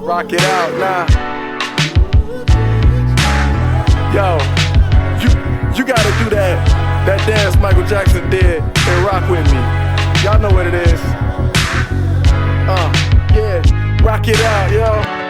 Rock it out now. Yo, you gotta do that dance Michael Jackson did and rock with me. Y'all know what it is. Yeah, rock it out, yo.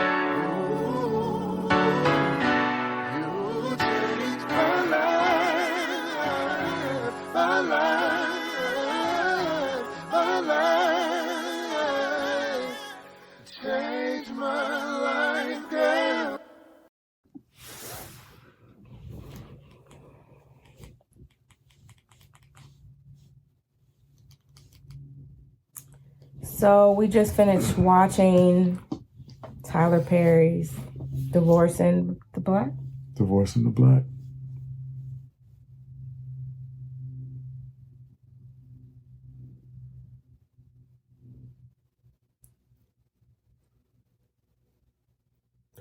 So we just finished watching Tyler Perry's Divorcing the Black. Divorcing the Black.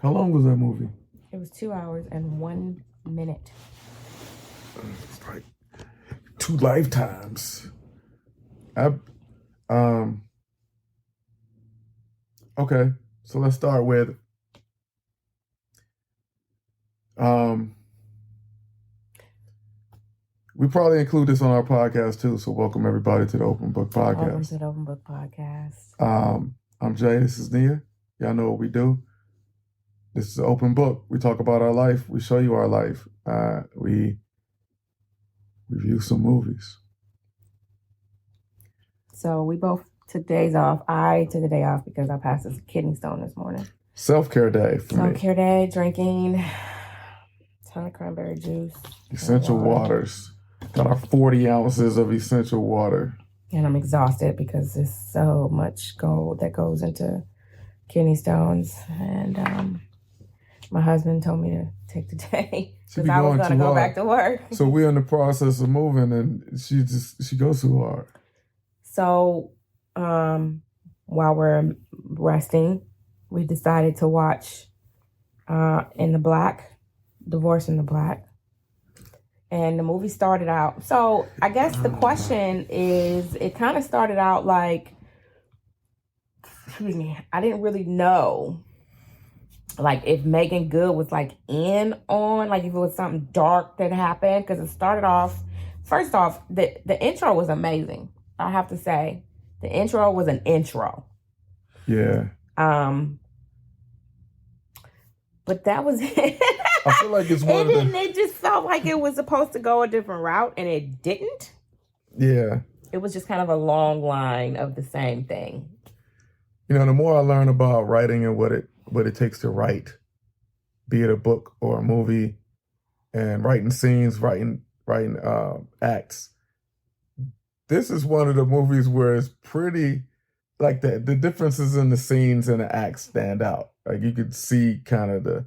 How long was that movie? It was 2 hours and 1 minute. It's like 2 lifetimes. Okay, so let's start with we probably include this on our podcast too, so welcome everybody to the Open Book Podcast. Welcome to the Open Book Podcast. I'm Jay, this is Nia. Y'all know what we do. This is an open book. We talk about our life, we show you our life. We review some movies. So we both took days off. I took a day off because I passed a kidney stone this morning. Self-care day for me. Self-care day, drinking a ton of cranberry juice. Essential waters. Got our 40 ounces of essential water. And I'm exhausted because there's so much gold that goes into kidney stones. And my husband told me to take the day because I was going to go back to work. So we're in the process of moving and she goes too hard. So while we're resting, we decided to watch Divorcing the Black. And the movie started out. So I guess the question is, it kind of started out like, I didn't really know, like, if Megan Good was like in on, like if it was something dark that happened. Because it started off, first off, the intro was amazing. I have to say, the intro was an intro. Yeah. But that was it. I feel like it's one of the... It just felt like it was supposed to go a different route, and it didn't. Yeah. It was just kind of a long line of the same thing. You know, the more I learn about writing and what it takes to write, be it a book or a movie, and writing scenes, writing acts, this is one of the movies where it's pretty, like the differences in the scenes and the acts stand out. Like you could see kind of the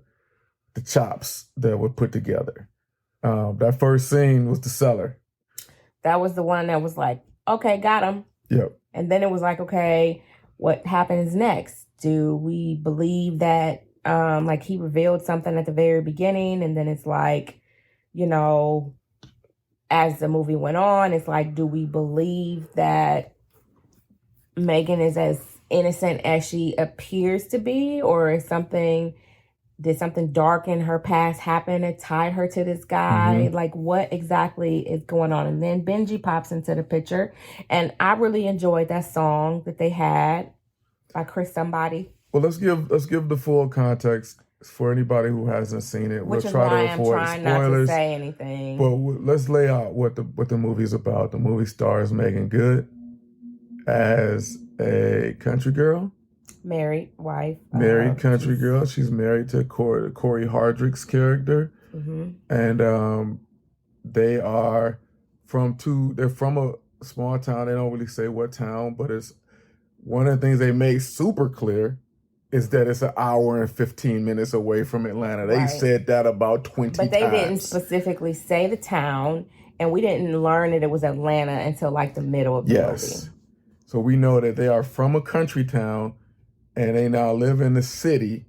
chops that were put together. That first scene was the cellar. That was the one that was like, okay, got him. Yep. And then it was like, okay, what happens next? Do we believe that, like he revealed something at the very beginning, and then it's like, you know, as the movie went on, it's like, do we believe that Megan is as innocent as she appears to be, or did something dark in her past happen that tied her to this guy? Mm-hmm. Like, what exactly is going on? And then Benji pops into the picture, and I really enjoyed that song that they had by Chris somebody. Well, let's give the full context for anybody who hasn't seen it. Which we'll is try why to avoid I'm trying spoilers, not to say anything. But let's lay out what the movie's about. The movie stars Megan Good as a country girl. Married country girl. She's married to Corey Hardrick's character. Mm-hmm. And they're from a small town. They don't really say what town, but it's one of the things they made super clear is that it's an hour and 15 minutes away from Atlanta. They said that about 20 times. But they didn't specifically say the town, and we didn't learn that it was Atlanta until like the middle of the movie. So we know that they are from a country town, and they now live in the city,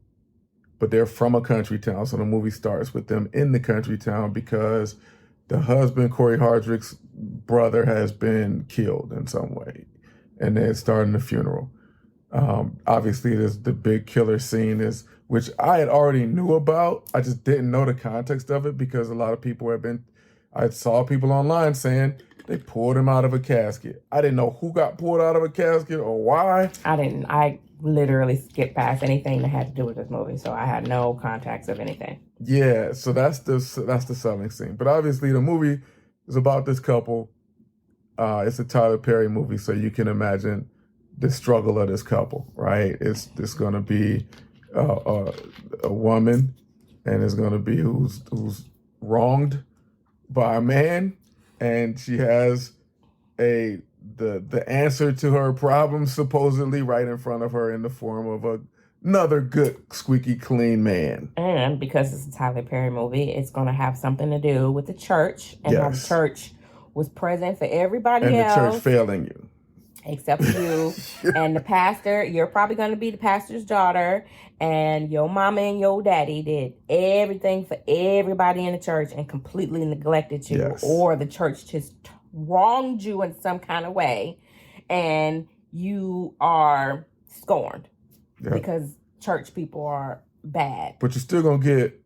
but they're from a country town. So the movie starts with them in the country town because the husband, Corey Hardrick's brother, has been killed in some way. And they're starting the funeral. Obviously, there's the big killer scene which I had already knew about. I just didn't know the context of it because a lot of people I saw people online saying they pulled him out of a casket. I didn't know who got pulled out of a casket or why. I literally skipped past anything that had to do with this movie, so I had no context of anything. Yeah, so that's the selling scene. But obviously, the movie is about this couple. It's a Tyler Perry movie, so you can imagine the struggle of this couple, right? It's going to be a woman, and it's going to be who's wronged by a man, and she has the answer to her problem supposedly right in front of her in the form of another good squeaky clean man. And because it's a Tyler Perry movie, it's going to have something to do with the church and how the church was present for everybody else. And the church failing you. Except for you and the pastor. You're probably going to be the pastor's daughter, and your mama and your daddy did everything for everybody in the church and completely neglected you, or the church just wronged you in some kind of way, and you are scorned because church people are bad. But you're still going to get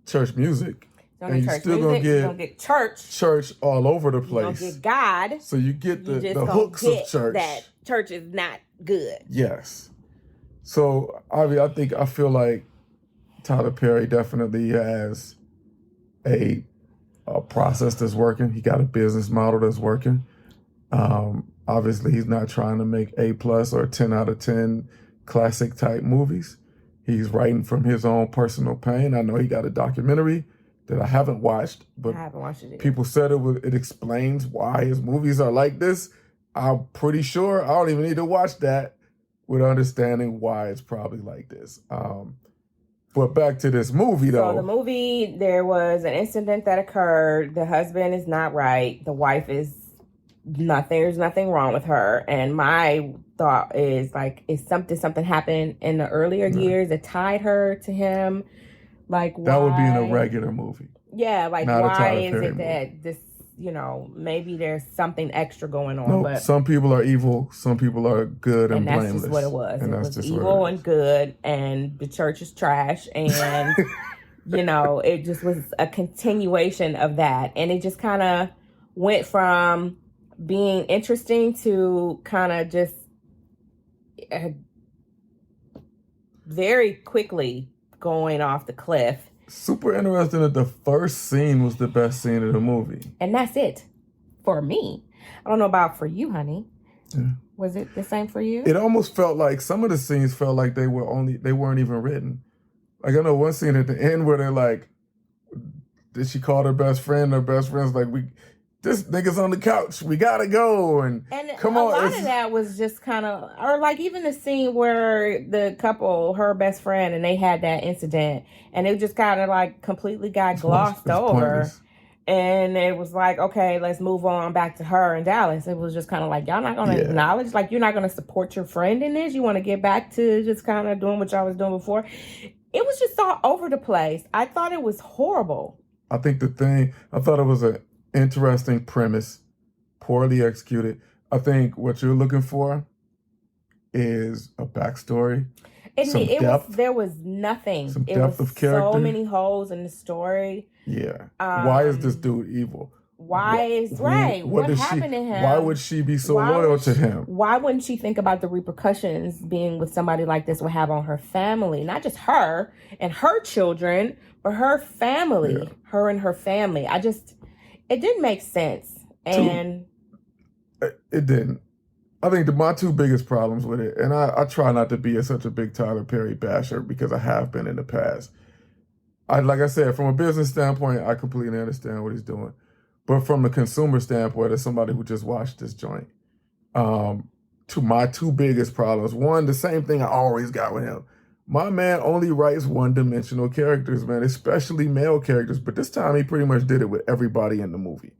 church music. And you're still going to get church all over the place. You're going to get God. So you get the hooks of church. That church is not good. Yes. So I feel like Tyler Perry definitely has a process that's working. He got a business model that's working. Obviously, he's not trying to make A+ or 10 out of 10 classic type movies. He's writing from his own personal pain. I know he got a documentary that I haven't watched, but I haven't watched it either. People said it explains why his movies are like this. I'm pretty sure I don't even need to watch that with understanding why it's probably like this. But back to this movie, though. So the movie, there was an incident that occurred. The husband is not right. The wife is there's nothing wrong with her. And my thought is something happened in the earlier years that tied her to him. Like, why? That would be in a regular movie. Yeah, like, why is it that this, maybe there's something extra going on. But some people are evil, some people are good and blameless. And that's just what it was. And it was evil and good, and the church is trash, and, it just was a continuation of that. And it just kind of went from being interesting to kind of just very quickly going off the cliff. Super interesting that the first scene was the best scene of the movie. And that's it for me. I don't know about for you, honey. Yeah. Was it the same for you? It almost felt like some of the scenes felt like they weren't even written. Like, I know one scene at the end where they're like, did she call her best friend? Her best friend's like, this nigga's on the couch. We gotta go. And come on. A lot of that was just kind of, or like even the scene where the couple, her best friend, and they had that incident, and it just kind of like completely got glossed over. Pointless. And it was like, okay, let's move on back to her in Dallas. It was just kind of like, y'all not going to acknowledge, like, you're not going to support your friend in this. You want to get back to just kind of doing what y'all was doing before. It was just all over the place. I thought it was horrible. I thought it was an interesting premise, poorly executed. I think what you're looking for is a backstory. There was nothing. Some depth of character. So many holes in the story. Yeah. Why is this dude evil? What happened to him? Why would she be so loyal to him? Why wouldn't she think about the repercussions being with somebody like this would have on her family? Not just her and her children, but her family. Her and her family. It didn't make sense. And it didn't. I think my two biggest problems with it, and I try not to be such a big Tyler Perry basher because I have been in the past. Like I said, from a business standpoint, I completely understand what he's doing. But from a consumer standpoint, as somebody who just watched this joint, my two biggest problems. One, the same thing I always got with him. My man only writes one-dimensional characters, man, especially male characters. But this time he pretty much did it with everybody in the movie.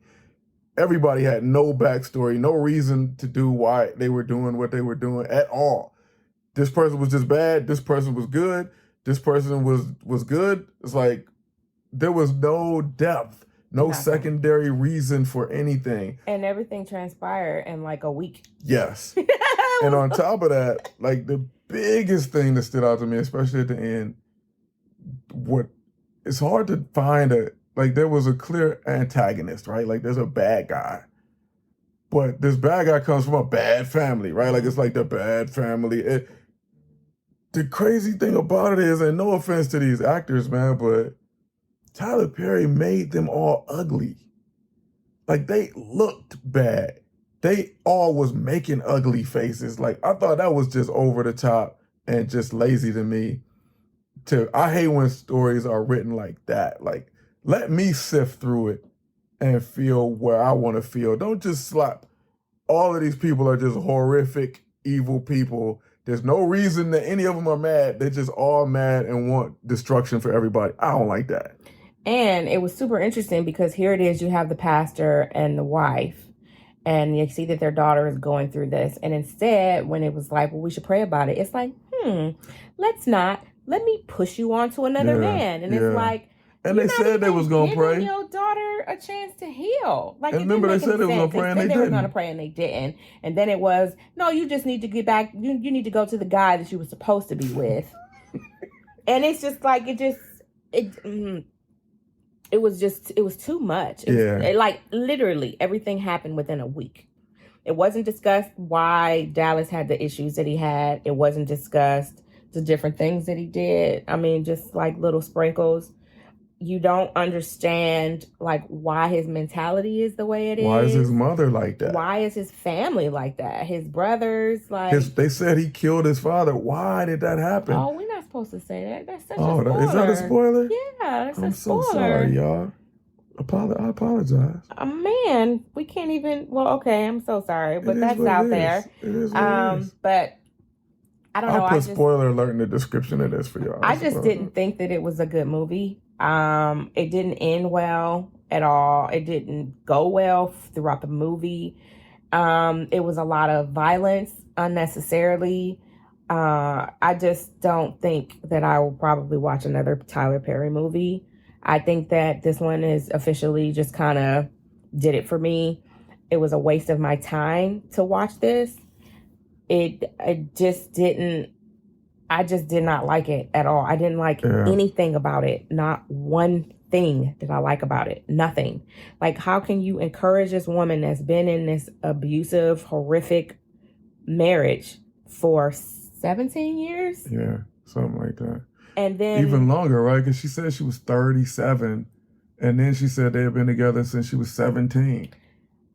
Everybody had no backstory, no reason to do why they were doing what they were doing at all. This person was just bad. This person was good. This person was good. It's like there was no depth, no secondary reason for anything. And everything transpired in like a week. Yes. And on top of that, like the biggest thing that stood out to me, especially at the end, it's hard to find there was a clear antagonist, right? Like there's a bad guy. But this bad guy comes from a bad family, right? Like it's like the bad family. The crazy thing about it is, and no offense to these actors, man, but Tyler Perry made them all ugly. Like they looked bad. They all was making ugly faces. Like I thought that was just over the top and just lazy to me. I hate when stories are written like that. Like let me sift through it and feel where I want to feel. Don't just slap. All of these people are just horrific, evil people. There's no reason that any of them are mad. They're just all mad and want destruction for everybody. I don't like that. And it was super interesting because here it is, you have the pastor and the wife, and you see that their daughter is going through this. And instead, when it was like, well, we should pray about it, it's like, let's not. Let me push you on to another man. And it's like, and they said they was going to pray. Your daughter a chance to heal. Like, and remember, they said they was going to pray and they didn't. They were going to pray and they didn't. And then it was, no, you just need to get back. You need to go to the guy that you were supposed to be with. And it's just like, it was too much. Like literally everything happened within a week. It wasn't discussed why Dallas had the issues that he had. It wasn't discussed the different things that he did. I mean, just like little sprinkles. You don't understand like why his mentality is the way it is. Why is his mother like that? Why is his family like that? His brothers, like they said he killed his father. Why did that happen? Oh, we're not supposed to say that. That's such a spoiler. Is that a spoiler? Yeah, that's I'm a spoiler. so sorry, y'all. I apologize. Man, we can't even. Well, okay, I'm so sorry, but that's out there. It is what it is. But I don't know. I'll put spoiler alert in the description of this for y'all. I just didn't think that it was a good movie. It didn't end well at all. It didn't go well throughout the movie. It was a lot of violence unnecessarily. I just don't think that I will probably watch another Tyler Perry movie. I think that this one is officially just kind of did it for me. It was a waste of my time to watch this. I just did not like it at all. I didn't like anything about it. Not one thing did I like about it. Nothing. Like, how can you encourage this woman that's been in this abusive, horrific marriage for 17 years? Yeah, something like that. And then even longer, right? Because she said she was 37, and then she said they had been together since she was 17.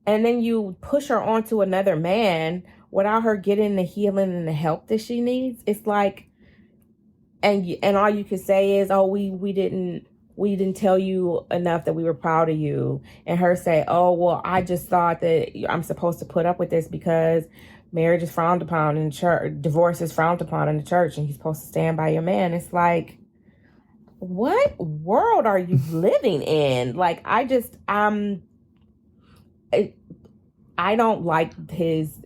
And then you push her onto another man without her getting the healing and the help that she needs. It's like, and all you can say is, oh, we didn't tell you enough that we were proud of you. And her say, oh, well, I just thought that I'm supposed to put up with this because marriage is frowned upon in church, divorce is frowned upon in the church, and you're supposed to stand by your man. It's like, what world are you living in? Like, I don't like his.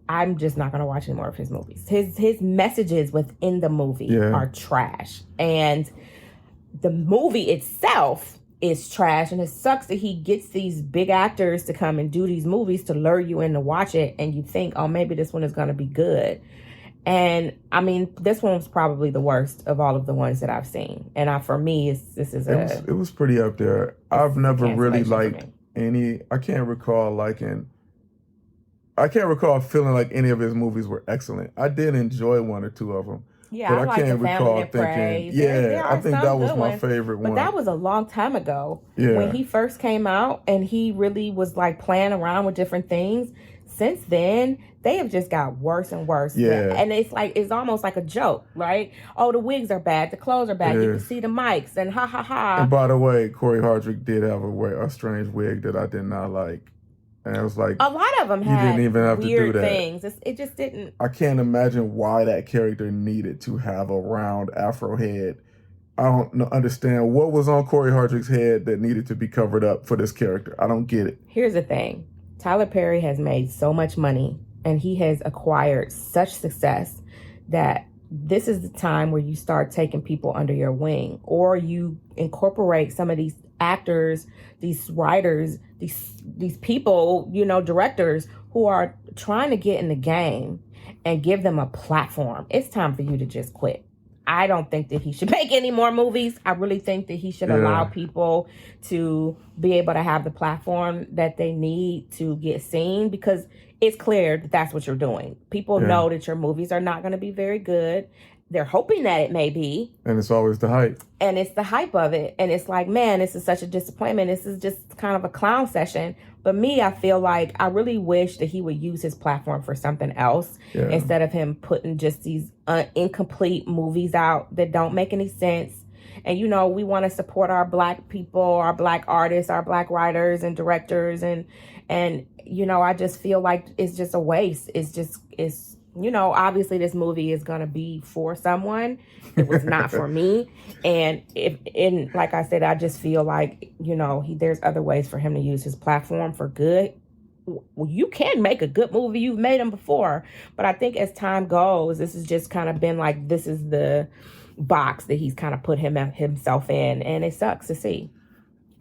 I'm just not going to watch any more of his movies. His messages within the movie are trash, and the movie itself is trash. And it sucks that he gets these big actors to come and do these movies to lure you in to watch it, and you think, oh, maybe this one is going to be good. And I mean, this one was probably the worst of all of the ones that I've seen. And for me, it was pretty up there. I've never really liked any. I can't recall feeling like any of his movies were excellent. I did enjoy one or two of them. Yeah, but I can't recall thinking. I think that was my favorite one. But that was a long time ago. Yeah. When he first came out and he really was like playing around with different things. Since then, they have just got worse and worse. Yeah. And it's almost like a joke, right? Oh, the wigs are bad. The clothes are bad. You can see the mics and ha ha ha. And by the way, Corey Hardrick did have a strange wig that I did not like. And it was like, a lot of them had didn't even have weird to do that. Things. It just didn't. I can't imagine why that character needed to have a round afro head. I don't understand what was on Corey Hardrick's head that needed to be covered up for this character. I don't get it. Here's the thing. Tyler Perry has made so much money and he has acquired such success that this is the time where you start taking people under your wing, or you incorporate some of these actors, these writers, these people, directors who are trying to get in the game. and give them a platform. It's time for you to just quit. I don't think that he should make any more movies. I really think that he should allow people to be able to have the platform that they need to get seen, because it's clear that that's what you're doing. People know that your movies are not going to be very good. They're hoping that it may be. And it's always the hype. And it's the hype of it. And it's like, man, this is such a disappointment. This is just kind of a clown session. But me, I feel like I really wish that he would use his platform for something else instead of him putting just these incomplete movies out that don't make any sense. And, you know, we want to support our Black people, our Black artists, our Black writers and directors. And you know, I just feel like it's just a waste. It's you know, obviously this movie is going to be for someone. It was not for me. And like I said, I just feel like, you know, there's other ways for him to use his platform for good. Well, you can make a good movie. You've made them before. But I think as time goes, this has just kind of been like, this is the box that he's kind of put himself in. And it sucks to see.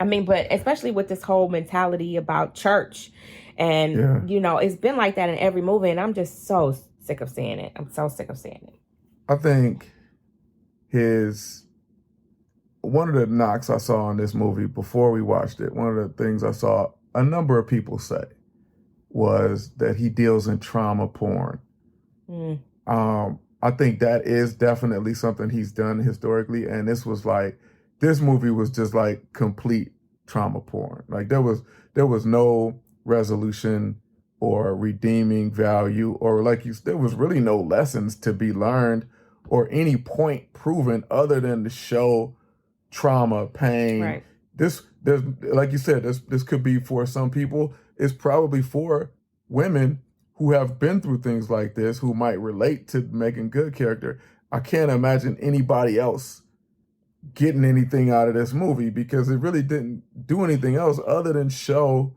I mean, but especially with this whole mentality about church. And, you know, it's been like that in every movie. And I'm just so sick of seeing it. I'm so sick of seeing it. I think one of the knocks I saw in this movie before we watched it, one of the things I saw a number of people say was that he deals in trauma porn. I think that is definitely something he's done historically. And this movie was just like complete trauma porn. Like there was no resolution or redeeming value, or there was really no lessons to be learned or any point proven other than to show trauma, pain. Right. There's like you said, this could be for some people. It's probably for women who have been through things like this, who might relate to making good character. I can't imagine anybody else getting anything out of this movie, because it really didn't do anything else other than show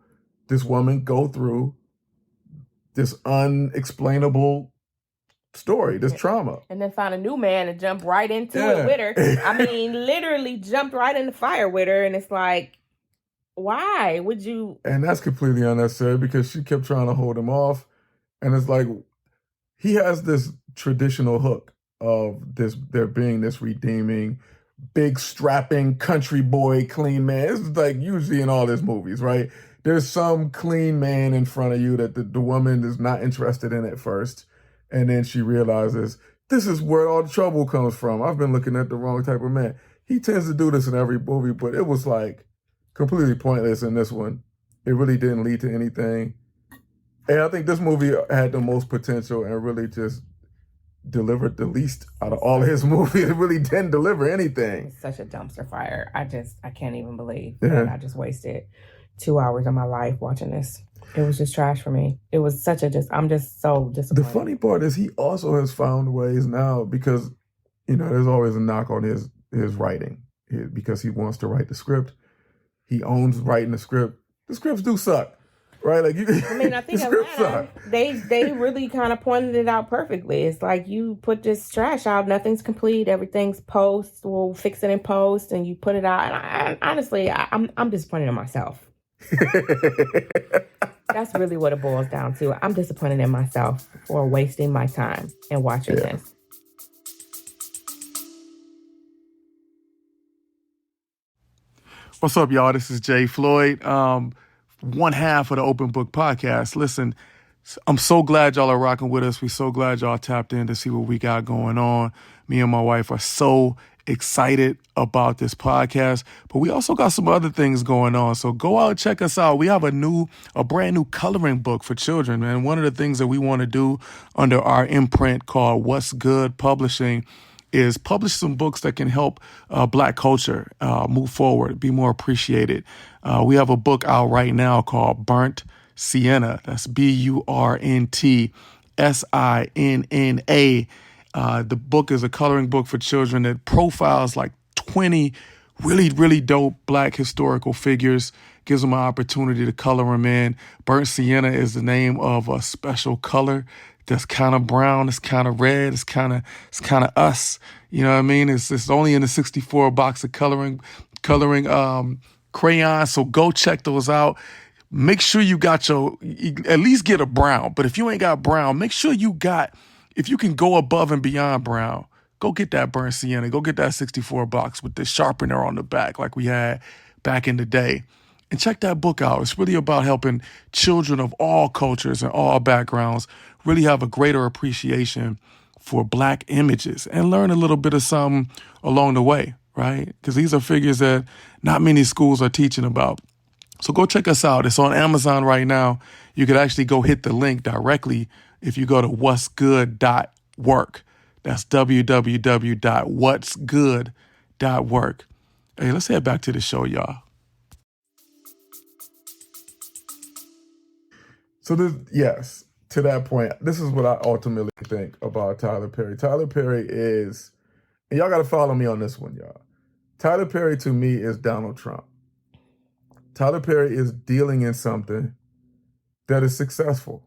this woman go through this unexplainable story, this trauma. And then find a new man and jump right into it with her. I mean, literally jumped right in the fire with her. And it's like, why would you? And that's completely unnecessary, because she kept trying to hold him off. And it's like, he has this traditional hook of there being this redeeming, big strapping country boy, clean man. It's like usually in all his movies, right? There's some clean man in front of you that the woman is not interested in at first. And then she realizes, this is where all the trouble comes from. I've been looking at the wrong type of man. He tends to do this in every movie, but it was like completely pointless in this one. It really didn't lead to anything. And I think this movie had the most potential and really just delivered the least out of all his movies. It really didn't deliver anything. It's such a dumpster fire. I can't even believe that I just wasted 2 hours of my life watching this. It was just trash for me. It was I'm just so disappointed. The funny part is he also has found ways now, because, you know, there's always a knock on his writing, because he wants to write the script. He owns writing the script. The scripts do suck, right? Like I think Atlanta, they really kind of pointed it out perfectly. It's like, you put this trash out, nothing's complete, everything's post. We'll fix it in post, and you put it out. And honestly, I'm disappointed in myself. That's really what it boils down to. I'm disappointed in myself for wasting my time and watching this. What's up, y'all? This is Jay Floyd, one half of the Open Book Podcast. Listen, I'm so glad y'all are rocking with us. We're so glad y'all tapped in to see what we got going on. Me and my wife are so excited about this podcast, but we also got some other things going on. So go out and check us out. We have a brand new coloring book for children, man. One of the things that we want to do under our imprint called What's Good Publishing is publish some books that can help Black culture move forward, be more appreciated. We have a book out right now called Burnt Sienna. That's BURNT SINNA. The book is a coloring book for children that profiles like 20 really, really dope Black historical figures, gives them an opportunity to color them in. Burnt Sienna is the name of a special color that's kind of brown, it's kind of red, it's kind of us. You know what I mean? It's only in the 64 box of coloring crayons. So go check those out. make sure you got at least get a brown. But if you ain't got brown, make sure if you can go above and beyond brown, go get that burnt sienna, go get that 64 box with the sharpener on the back like we had back in the day. And check that book out. It's really about helping children of all cultures and all backgrounds really have a greater appreciation for Black images and learn a little bit of something along the way, right? Because these are figures that not many schools are teaching about. So go check us out. It's on Amazon right now. You could actually go hit the link directly if you go to whatsgood.work. That's www.whatsgood.work. Hey, let's head back to the show, y'all. So yes, to that point, this is what I ultimately think about Tyler Perry. Tyler Perry is, and y'all got to follow me on this one, y'all. Tyler Perry to me is Donald Trump. Tyler Perry is dealing in something that is successful.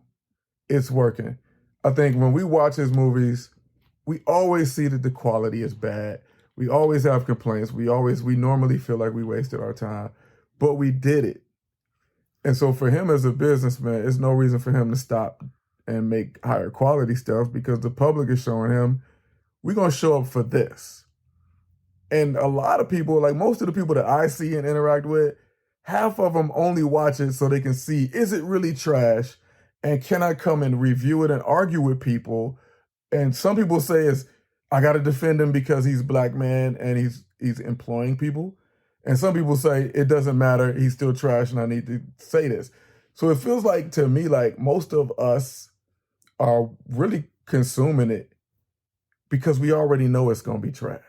It's working. I think when we watch his movies, we always see that the quality is bad. We always have complaints. We normally feel like we wasted our time, but we did it. And so for him as a businessman, it's no reason for him to stop and make higher quality stuff because the public is showing him, we're going to show up for this. And a lot of people, like most of the people that I see and interact with, half of them only watch it so they can see, is it really trash? And can I come and review it and argue with people? And some people say I got to defend him because he's a Black man and he's employing people. And some people say it doesn't matter, he's still trash and I need to say this. So it feels like to me like most of us are really consuming it because we already know it's going to be trash.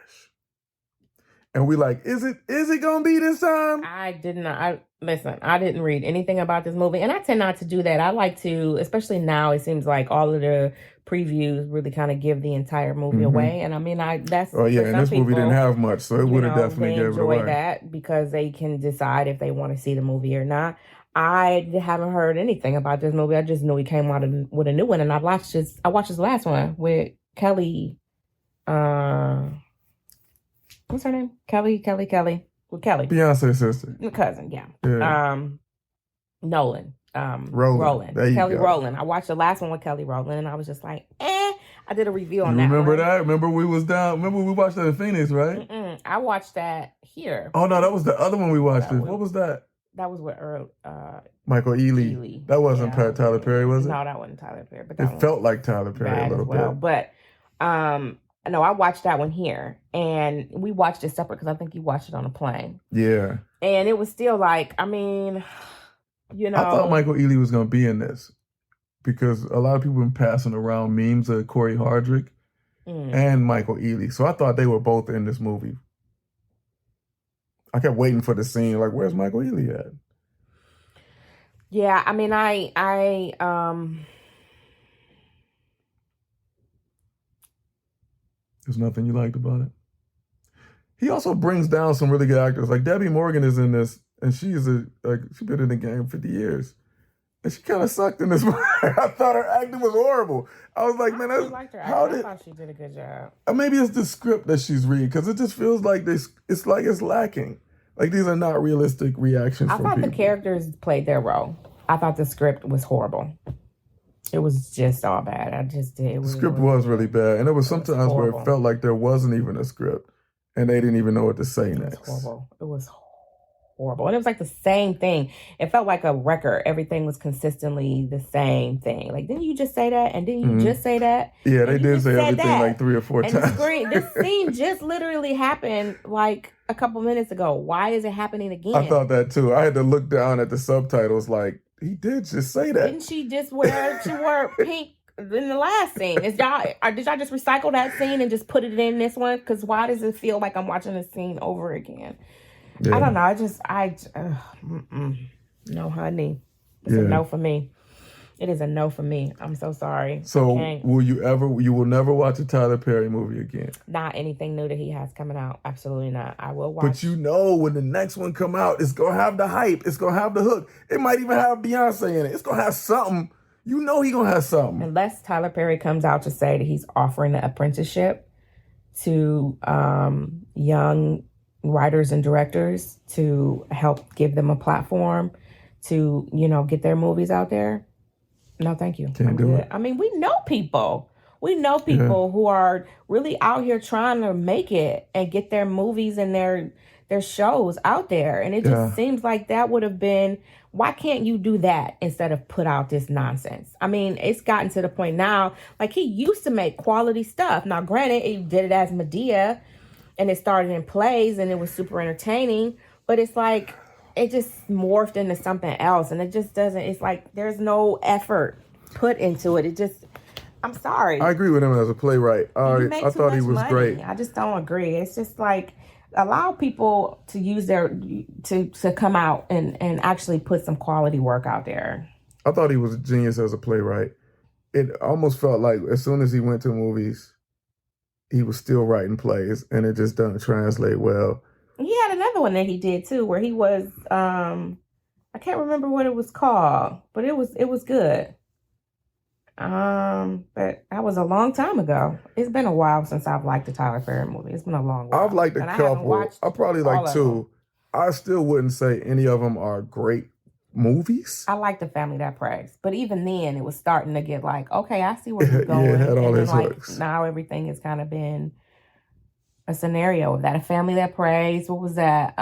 And we like, is it going to be this time? I didn't read anything about this movie. And I tend not to do that. I like to, especially now, it seems like all of the previews really kind of give the entire movie away. And I mean, that's... Oh, yeah, and this movie didn't have much, so it would have definitely given it away. They enjoy that because they can decide if they want to see the movie or not. I haven't heard anything about this movie. I just knew he came out with a new one. And I watched his last one with Kelly... what's her name? Kelly. With Kelly. Beyonce's sister. My cousin, yeah. Nolan. Rowland. Kelly Rowland. I watched the last one with Kelly Rowland and I was just like, I did a review on that. Remember one. that? Remember we was down? Remember we watched that in Phoenix, right? I watched that here. Oh, no, that was the other one we watched. What was that? That was with Michael Ealy. That wasn't Tyler Perry, was it? No, that wasn't Tyler Perry. But it felt like Tyler Perry a little bit. But no, I watched that one here, and we watched it separate because I think you watched it on a plane. Yeah. And it was still like, I mean, I thought Michael Ealy was going to be in this because a lot of people have been passing around memes of Corey Hardrick and Michael Ealy. So I thought they were both in this movie. I kept waiting for the scene, like, where's Michael Ealy at? Yeah, I mean, There's nothing you liked about it. He also brings down some really good actors. Like Debbie Morgan is in this, and she's been in the game 50 years. And she kind of sucked in this movie. I thought her acting was horrible. I was like, man, I liked her acting. I thought she did a good job. Maybe it's the script that she's reading, because it just feels like it's lacking. Like these are not realistic reactions from people. I thought the characters played their role. I thought the script was horrible. It was just all bad. The script was really bad. And there was sometimes where it felt like there wasn't even a script and they didn't even know what to say next. It was horrible. And it was like the same thing. It felt like a record. Everything was consistently the same thing. Like, didn't you just say that? And didn't you just say that? Yeah, they did say everything like 3 or 4 times. This scene just literally happened like a couple minutes ago. Why is it happening again? I thought that too. I had to look down at the subtitles like, he did just say that. Didn't she just wear pink in the last scene? Did y'all just recycle that scene and just put it in this one? Because why does it feel like I'm watching the scene over again? Yeah. I don't know. No, honey. It's a no for me. It is a no for me. I'm so sorry. So you will never watch a Tyler Perry movie again? Not anything new that he has coming out. Absolutely not. I will watch. But when the next one come out, it's going to have the hype. It's going to have the hook. It might even have Beyonce in it. It's going to have something. He going to have something. Unless Tyler Perry comes out to say that he's offering an apprenticeship to young writers and directors to help give them a platform to, get their movies out there. No, thank you. Can't I'm do good. it. I mean, we know people. We know people who are really out here trying to make it and get their movies and their shows out there. And it just seems like that would have been, why can't you do that instead of put out this nonsense? I mean, it's gotten to the point now, like he used to make quality stuff. Now, granted, he did it as Medea and it started in plays and it was super entertaining, but it's like, it just morphed into something else, and it just doesn't. It's like there's no effort put into it. It just, I'm sorry. I agree with him as a playwright. I thought he was great. I just don't agree. It's just like, allow people to use to come out and actually put some quality work out there. I thought he was a genius as a playwright. It almost felt like as soon as he went to movies, he was still writing plays, and it just doesn't translate well. He had another one that he did too, where he was I can't remember what it was called, but it was good. But that was a long time ago. It's been a while since I've liked the Tyler Perry movie. It's been a long while. I've liked a couple. I probably like two. I still wouldn't say any of them are great movies. I like The Family That Prays, but even then, it was starting to get like, okay, I see where you're going. Yeah, it had all his hooks. Now everything has kind of been a scenario of that. A Family That Prays. What was that?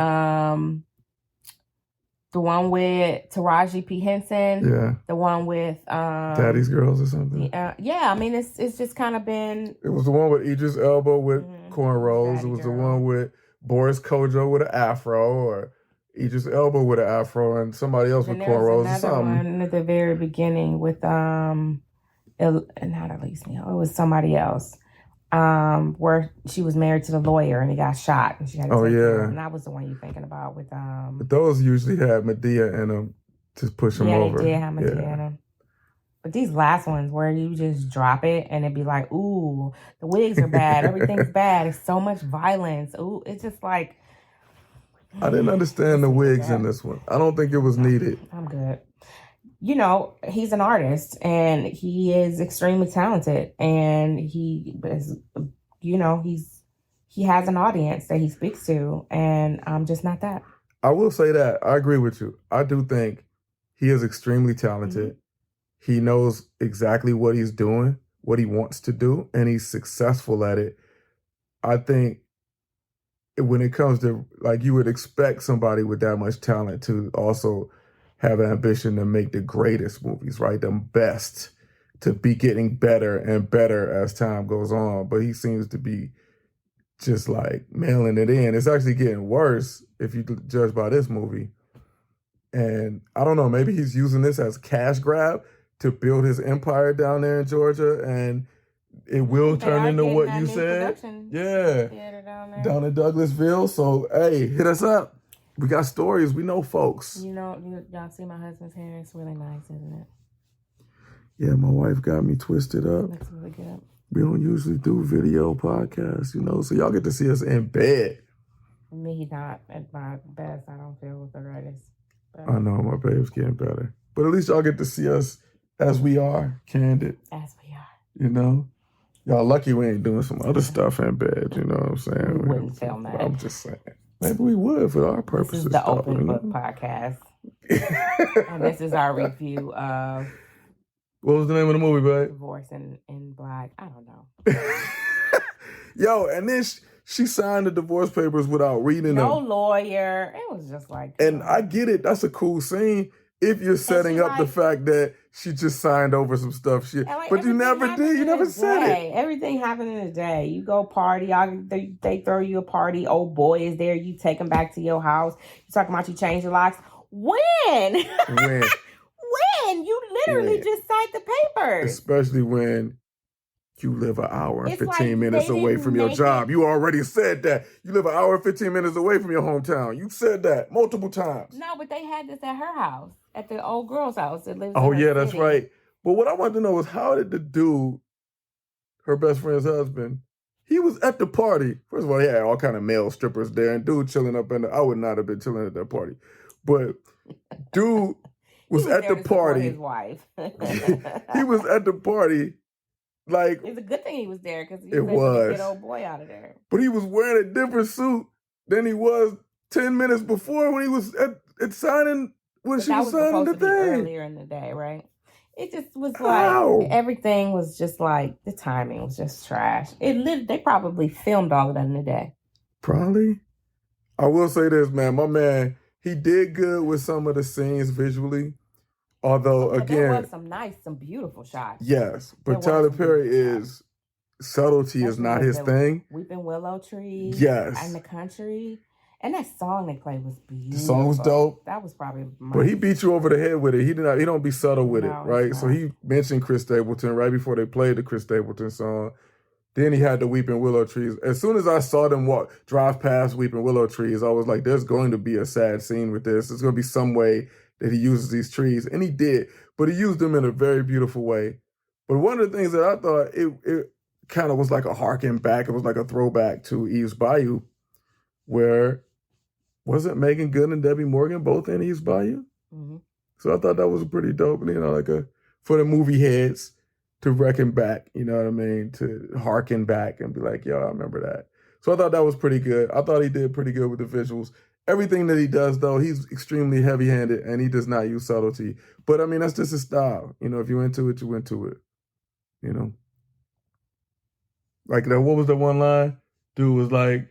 The one with Taraji P. Henson. Yeah. The one with Daddy's Girls or something. Yeah, I mean it's just kind of been. It was the one with Idris Elba with cornrows. It was the one with Boris Kojo with an afro, or Idris Elba with an afro, and somebody else with cornrows or something. One at the very beginning with not Elise Neal. It was somebody else. Where she was married to the lawyer and he got shot and she had to take care of him. And that was the one you're thinking about with But those usually had Medea in them to push them over. Yeah, they did have Medea in them. But these last ones where you just drop it and it'd be like, ooh, the wigs are bad, everything's bad, it's so much violence. Ooh, it's just like, I didn't understand the wigs in this one. I don't think it was needed. I'm good. He's an artist and he is extremely talented, and he is, he has an audience that he speaks to, and I'm just not that. I will say that. I agree with you. I do think he is extremely talented. Mm-hmm. He knows exactly what he's doing, what he wants to do, and he's successful at it. I think when it comes to, like, you would expect somebody with that much talent to also have ambition to make the greatest movies, right? The best, to be getting better and better as time goes on. But he seems to be just like mailing it in. It's actually getting worse if you judge by this movie. And I don't know, maybe he's using this as cash grab to build his empire down there in Georgia, and it will turn into what you said. Yeah. Down in Douglasville. So, hey, hit us up. We got stories. We know folks. Y'all see my husband's hair? It's really nice, isn't it? Yeah, my wife got me twisted up. Looks really good. We don't usually do video podcasts, so y'all get to see us in bed. Me not at my best. I don't feel with the greatest. I know, my babe's getting better. But at least y'all get to see us as we are, candid. As we are. Y'all lucky we ain't doing some other stuff in bed, you know what I'm saying? We wouldn't film that. I'm just saying. Maybe we would for our purposes. This is the Open Book Podcast. And this is our review of... What was the name of the movie, babe? Divorce in Black. I don't know. Yo, and then she signed the divorce papers without reading them. No lawyer. It was just like... And I get it. That's a cool scene if you're setting up the fact that she just signed over some stuff. But you never did. You never said it. Everything happened in a day. You go party. They throw you a party. Old boy is there. You take him back to your house. You talking about you change your locks. When? When? You literally just signed the papers. Especially when you live an hour and 15 minutes away from your job. You already said that. You live an hour and 15 minutes away from your hometown. You said that multiple times. No, but they had this at her house, at the old girl's house that lives in her that's right. But what I wanted to know was, how did the dude, her best friend's husband, he was at the party. First of all, he had all kind of male strippers there, and dude chilling up in I would not have been chilling at that party. But dude was at the party. His wife. He was at the party. Like, it's a good thing he was there, because he was get old boy out of there. But he was wearing a different suit than he was 10 minutes before when he was at signing When But she that was was signing supposed the to be thing. earlier in the day, right? It just was How? like everything was just like the timing was just trash. They probably filmed all of that in a day. Probably. I will say this, man. My man, he did good with some of the scenes visually. Although, But there again, was some beautiful shots. yes, There but was Tyler some Perry beautiful is subtlety is Especially not with his the thing. Weeping willow trees. Yes. And the country. And that song they played was beautiful. The song was dope. That was probably But he beat you over the head with it. He don't be subtle with it, No, right? he's So not. he mentioned Chris Stapleton right before they played the Chris Stapleton song. Then he had the Weeping Willow Trees. As soon as I saw them drive past Weeping Willow Trees, I was like, there's going to be a sad scene with this. There's going to be some way that he uses these trees. And he did. But he used them in a very beautiful way. But one of the things that I thought, it kind of was like a harken back. It was like a throwback to Eve's Bayou, where wasn't Megan Good and Debbie Morgan both in Eve's Bayou? Mm-hmm. So I thought that was pretty dope, for the movie heads to reckon back, you know what I mean? To harken back and be like, yo, I remember that. So I thought that was pretty good. I thought he did pretty good with the visuals. Everything that he does, though, he's extremely heavy-handed and he does not use subtlety. But, I mean, that's just his style. If you're into it, you're into it. Like, what was the one line? Dude was like,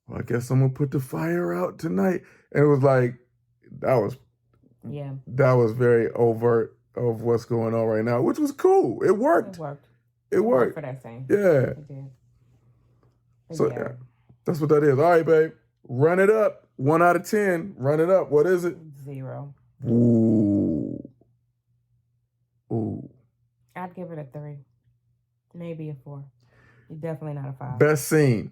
well, I guess I'm going to put the fire out tonight. And it was like, that was very overt of what's going on right now, which was cool. It worked. It worked for that scene. Yeah. It did. So yeah, that's what that is. All right, babe. Run it up. 1 out of 10. Run it up. What is it? 0. Ooh. I'd give it a 3. Maybe a 4. Definitely not a 5. Best scene.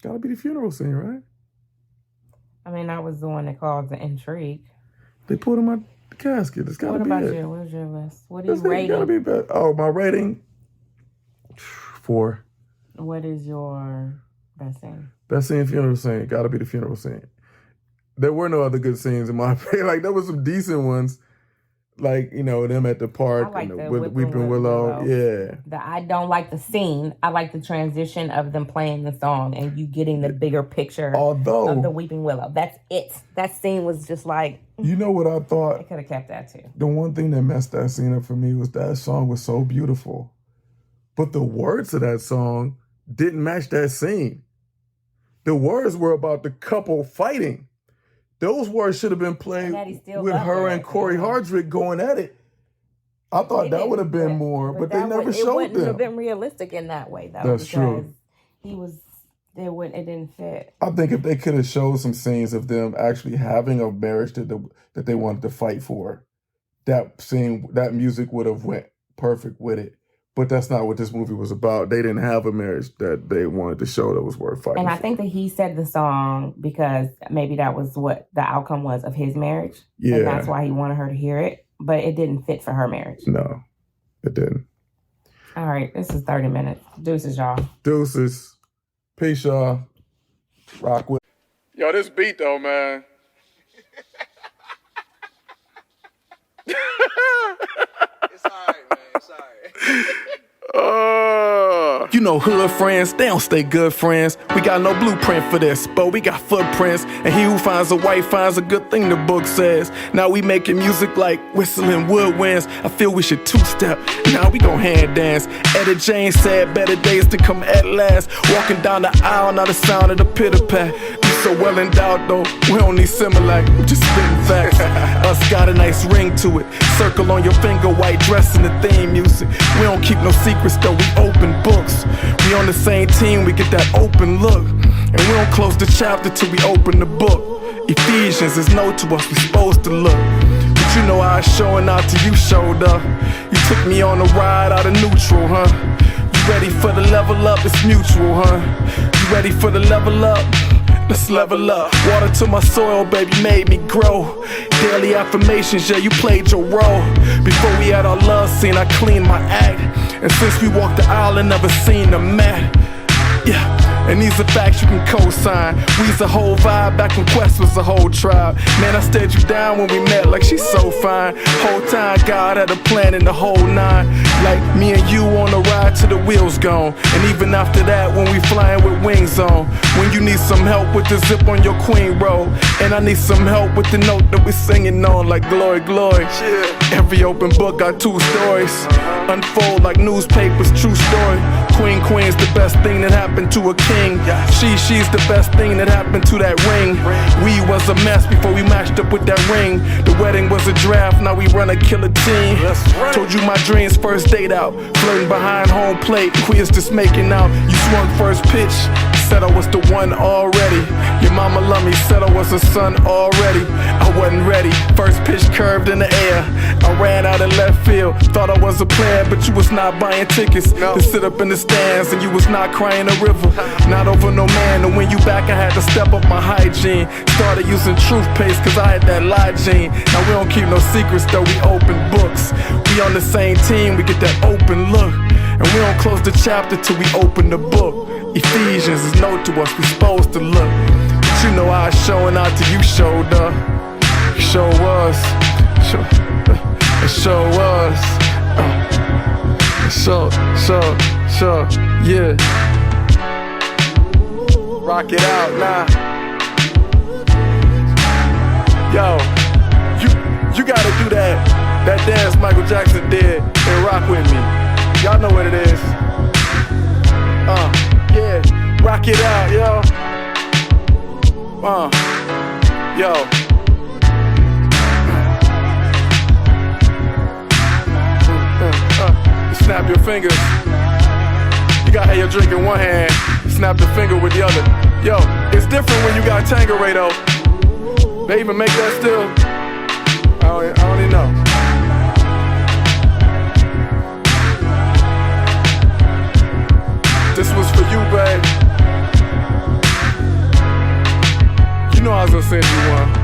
Gotta be the funeral scene, right? I mean, that was the one that caused the intrigue. They put him out the casket. It's gotta be it. What about you? What's your list? What do you rate? Gotta be best. Oh, my rating? 4. What is your best scene? Best scene, funeral scene. Gotta be the funeral scene. There were no other good scenes in my opinion. Like, there was some decent ones. Like, them at the park. I like and the Weeping Willow. Yeah. I don't like the scene. I like the transition of them playing the song and you getting the bigger picture of the Weeping Willow. That's it. That scene was just like... You know what I thought? I could have kept that too. The one thing that messed that scene up for me was that song was so beautiful. But the words of that song didn't match that scene. The words were about the couple fighting. Those words should have been played with her and Corey Hardrick going at it. I thought that would have been more, but they never showed them. It wouldn't have been realistic in that way, though. That's true. It didn't fit. I think if they could have showed some scenes of them actually having a marriage that they wanted to fight for, that music would have went perfect with it. But that's not what this movie was about. They didn't have a marriage that they wanted to show that was worth fighting for. And I think that he said the song because maybe that was what the outcome was of his marriage. Yeah. And that's why he wanted her to hear it. But it didn't fit for her marriage. No, it didn't. All right. This is 30 minutes. Deuces, y'all. Deuces. Peace, y'all. Rock with. Yo, this beat, though, man. It's all right, man. It's all right. Hood friends, they don't stay good friends. We got no blueprint for this, but we got footprints. And he who finds a wife finds a good thing, the book says. Now we making music like whistling woodwinds. I feel we should two-step, now we gon' hand dance. Etta James said better days to come at last. Walking down the aisle, now the sound of the pitter-pat. You so well endowed though, we don't need Similac, we just spitting facts. Us got a nice ring to it. Circle on your finger, white dress and the theme music. We don't keep no secrets though, we open books. We on the same team, we get that open look. And we don't close the chapter till we open the book. Ephesians is no to us, we supposed to look. But you know how it's showing out till you showed up. You took me on a ride out of neutral, huh? You ready for the level up, it's mutual, huh? You ready for the level up? Let's level up. Water to my soil, baby, made me grow. Daily affirmations, yeah, you played your role. Before we had our love scene, I cleaned my act. And since we walked the aisle and never seen a mat. Yeah, and these are facts you can co-sign. We's a whole vibe back when Quest was a whole tribe. Man, I stared you down when we met like she's so fine. Whole time God had a plan in the whole 9. Like me and you on a ride till the wheels gone. And even after that, when we flying with wings on. When you need some help with the zip on your queen roll, and I need some help with the note that we singing on, like glory, glory. Every open book got two stories, unfold like newspapers, true story. Queen's the best thing that happened to a king. She's the best thing that happened to that ring. We was a mess before we matched up with that ring. The wedding was a draft, now we run a killer team. Told you my dreams, first date out, flirting behind home plate. We is just making out. You swung first pitch, said I was the one already. Your mama loved me, said I was a son already. I wasn't ready, first pitch curved in the air. I ran out in left field, thought I was a player, but you was not buying tickets to sit up in the stands, and you was not crying a river. Not over no man, and when you back I had to step up my hygiene. Started using truth paste cause I had that lie gene. Now we don't keep no secrets though, we open books. We on the same team, we get that open look. And we don't close the chapter till we open the book. Ephesians is note to us, we supposed to look. But you know I was showing out till you showed up. You sure was. It sure was. Sure, yeah. Rock it out now. Yo, you gotta do that dance Michael Jackson did and rock with me. Y'all know what it is. Yeah, rock it out, yo. Yo. Snap your fingers. You gotta have your drink in one hand, snap the finger with the other. Yo, it's different when you got Tanqueray though. They even make that still. I don't even know. This was for you, babe. You know I was gonna send you one.